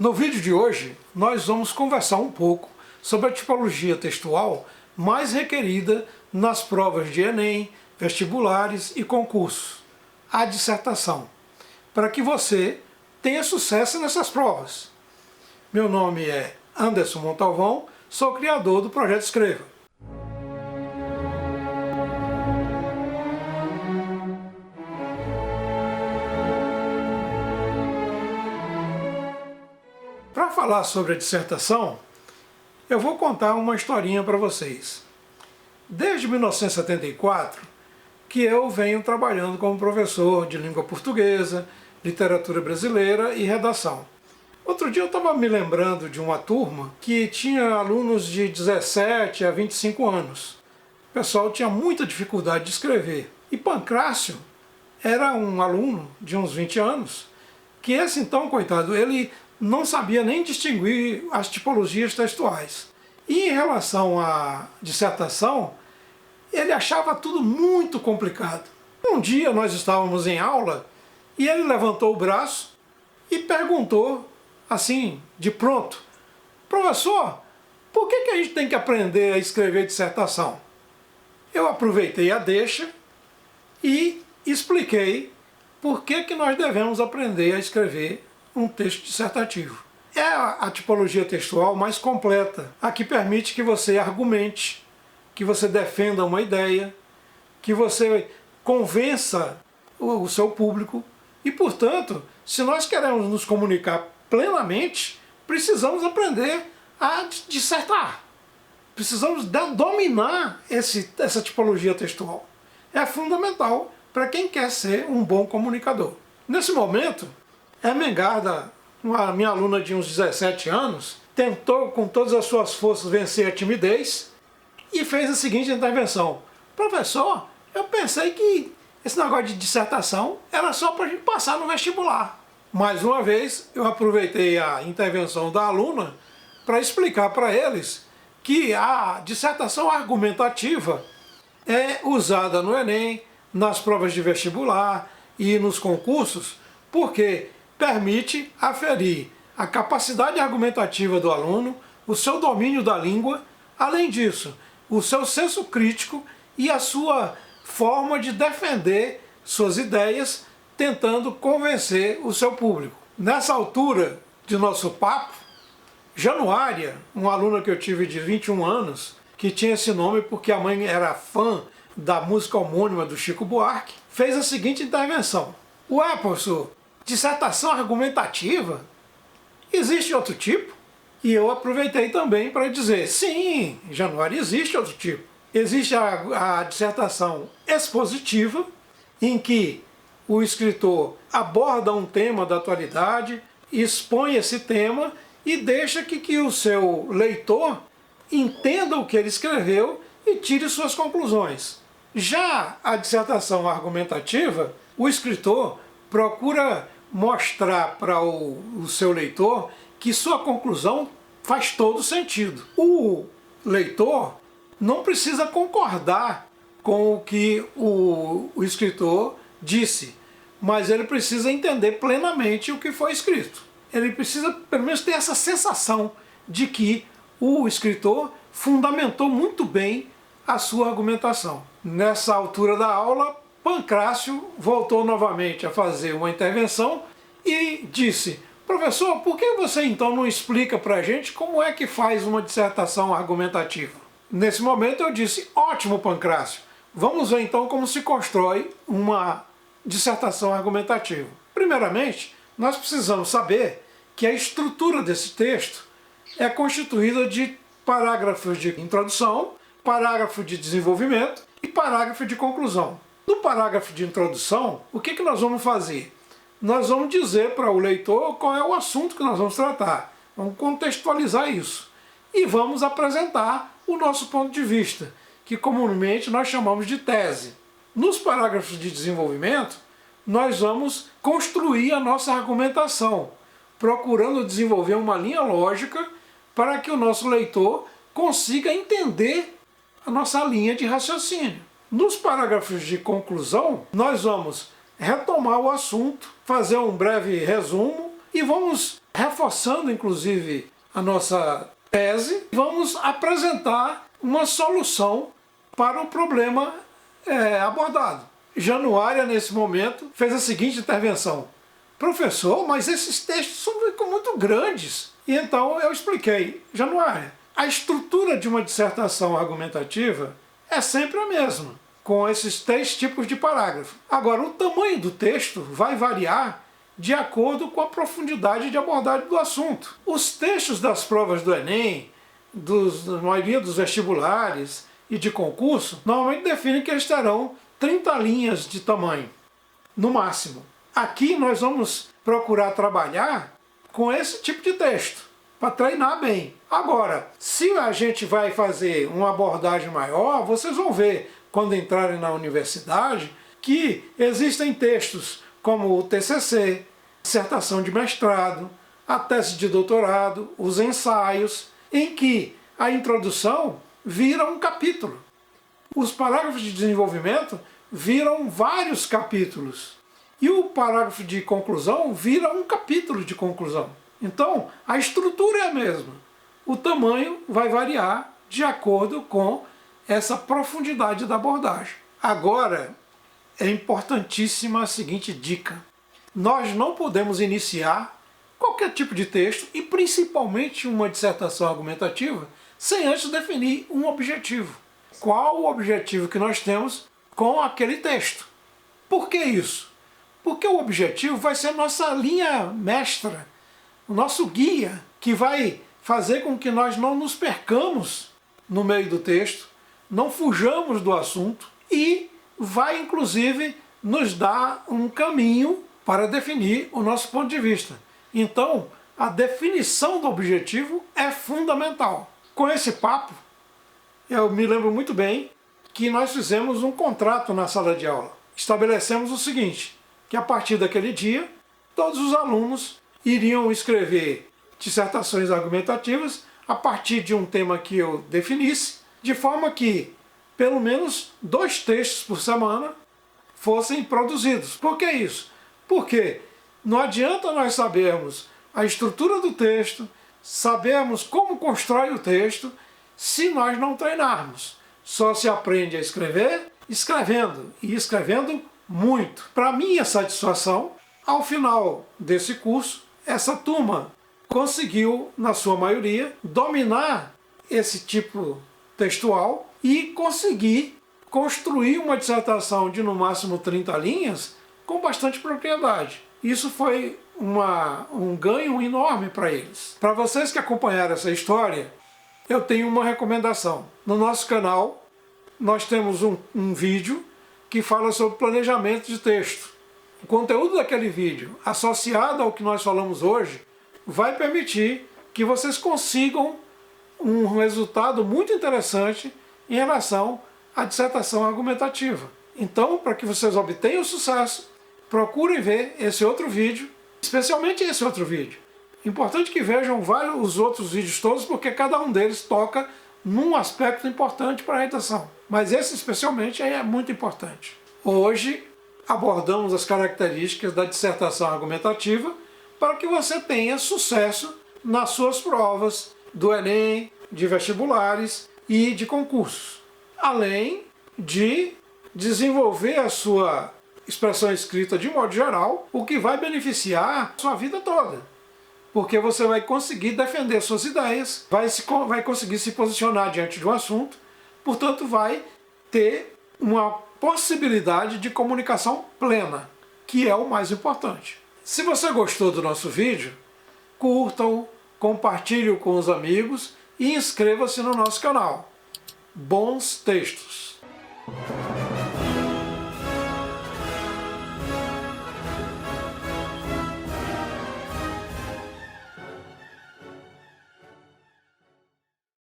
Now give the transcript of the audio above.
No vídeo de hoje, nós vamos conversar um pouco sobre a tipologia textual mais requerida nas provas de Enem, vestibulares e concursos, a dissertação, para que você tenha sucesso nessas provas. Meu nome é Anderson Montalvão, sou criador do Projeto Escreva. Para falar sobre a dissertação, eu vou contar uma historinha para vocês. Desde 1974 que eu venho trabalhando como professor de língua portuguesa, literatura brasileira e redação. Outro dia eu estava me lembrando de uma turma que tinha alunos de 17 a 25 anos. O pessoal tinha muita dificuldade de escrever. E Pancrácio era um aluno de uns 20 anos, que esse então, coitado, ele não sabia nem distinguir as tipologias textuais. E em relação à dissertação, ele achava tudo muito complicado. Um dia nós estávamos em aula e ele levantou o braço e perguntou, assim, de pronto: professor, por que a gente tem que aprender a escrever dissertação? Eu aproveitei a deixa e expliquei por que nós devemos aprender a escrever um texto dissertativo. É a tipologia textual mais completa, a que permite que você argumente, que você defenda uma ideia, que você convença o seu público. E, portanto, se nós queremos nos comunicar plenamente, precisamos aprender a dissertar. Precisamos dominar essa tipologia textual. É fundamental para quem quer ser um bom comunicador. Nesse momento, Ermengarda, uma minha aluna de uns 17 anos, tentou com todas as suas forças vencer a timidez e fez a seguinte intervenção: professor, eu pensei que esse negócio de dissertação era só para a gente passar no vestibular. Mais uma vez, eu aproveitei a intervenção da aluna para explicar para eles que a dissertação argumentativa é usada no Enem, nas provas de vestibular e nos concursos, porque permite aferir a capacidade argumentativa do aluno, o seu domínio da língua, além disso, o seu senso crítico e a sua forma de defender suas ideias, tentando convencer o seu público. Nessa altura de nosso papo, Januária, uma aluna que eu tive de 21 anos, que tinha esse nome porque a mãe era fã da música homônima do Chico Buarque, fez a seguinte intervenção: ué, professor, dissertação argumentativa? Existe outro tipo? E eu aproveitei também para dizer: sim, Januária, existe outro tipo. Existe a dissertação expositiva, em que o escritor aborda um tema da atualidade, expõe esse tema e deixa que o seu leitor entenda o que ele escreveu e tire suas conclusões. Já a dissertação argumentativa, o escritor procura mostrar para o seu leitor que sua conclusão faz todo sentido. O leitor não precisa concordar com o que o escritor disse, mas ele precisa entender plenamente o que foi escrito. Ele precisa, pelo menos, ter essa sensação de que o escritor fundamentou muito bem a sua argumentação. Nessa altura da aula, Pancrácio voltou novamente a fazer uma intervenção e disse: professor, por que você então não explica para a gente como é que faz uma dissertação argumentativa? Nesse momento eu disse: ótimo, Pancrácio, vamos ver então como se constrói uma dissertação argumentativa. Primeiramente, nós precisamos saber que a estrutura desse texto é constituída de parágrafos de introdução, parágrafo de desenvolvimento e parágrafo de conclusão. No parágrafo de introdução, o que nós vamos fazer? Nós vamos dizer para o leitor qual é o assunto que nós vamos tratar. Vamos contextualizar isso. E vamos apresentar o nosso ponto de vista, que comumente nós chamamos de tese. Nos parágrafos de desenvolvimento, nós vamos construir a nossa argumentação, procurando desenvolver uma linha lógica para que o nosso leitor consiga entender a nossa linha de raciocínio. Nos parágrafos de conclusão, nós vamos retomar o assunto, fazer um breve resumo e vamos reforçando inclusive a nossa tese, vamos apresentar uma solução para o problema abordado. Januária, nesse momento, fez a seguinte intervenção: professor, mas esses textos ficam muito grandes. E então eu expliquei: Januária, a estrutura de uma dissertação argumentativa é sempre a mesma, com esses 3 tipos de parágrafo. Agora, o tamanho do texto vai variar de acordo com a profundidade de abordagem do assunto. Os textos das provas do Enem, da maioria dos vestibulares e de concurso, normalmente definem que eles terão 30 linhas de tamanho, no máximo. Aqui nós vamos procurar trabalhar com esse tipo de texto, para treinar bem. Agora, se a gente vai fazer uma abordagem maior, vocês vão ver, quando entrarem na universidade, que existem textos como o TCC, dissertação de mestrado, a tese de doutorado, os ensaios, em que a introdução vira um capítulo. Os parágrafos de desenvolvimento viram vários capítulos. E o parágrafo de conclusão vira um capítulo de conclusão. Então, a estrutura é a mesma. O tamanho vai variar de acordo com essa profundidade da abordagem. Agora, é importantíssima a seguinte dica: nós não podemos iniciar qualquer tipo de texto, e principalmente uma dissertação argumentativa, sem antes definir um objetivo. Qual o objetivo que nós temos com aquele texto? Por que isso? Porque o objetivo vai ser a nossa linha mestra, o nosso guia, que vai fazer com que nós não nos percamos no meio do texto, não fujamos do assunto, e vai inclusive nos dar um caminho para definir o nosso ponto de vista. Então, a definição do objetivo é fundamental. Com esse papo, eu me lembro muito bem que nós fizemos um contrato na sala de aula. Estabelecemos o seguinte: que a partir daquele dia, todos os alunos iriam escrever dissertações argumentativas a partir de um tema que eu definisse, de forma que pelo menos 2 textos por semana fossem produzidos. Por que isso? Porque não adianta nós sabermos a estrutura do texto, sabermos como constrói o texto, se nós não treinarmos. Só se aprende a escrever escrevendo, e escrevendo muito. Para minha satisfação, ao final desse curso, essa turma conseguiu, na sua maioria, dominar esse tipo textual e conseguir construir uma dissertação de no máximo 30 linhas com bastante propriedade. Isso foi um ganho enorme para eles. Para vocês que acompanharam essa história, eu tenho uma recomendação. No nosso canal, nós temos um vídeo que fala sobre planejamento de texto. O conteúdo daquele vídeo, associado ao que nós falamos hoje, vai permitir que vocês consigam um resultado muito interessante em relação à dissertação argumentativa. Então, para que vocês obtenham sucesso, procurem ver esse outro vídeo, especialmente esse outro vídeo. Importante que vejam os outros vídeos todos, porque cada um deles toca num aspecto importante para a redação. Mas esse especialmente é muito importante. Hoje abordamos as características da dissertação argumentativa para que você tenha sucesso nas suas provas do Enem, de vestibulares e de concursos. Além de desenvolver a sua expressão escrita de modo geral, o que vai beneficiar a sua vida toda. Porque você vai conseguir defender suas ideias, vai conseguir se posicionar diante de um assunto, portanto vai ter uma possibilidade de comunicação plena, que é o mais importante. Se você gostou do nosso vídeo, curta-o, compartilhe-o com os amigos e inscreva-se no nosso canal. Bons textos!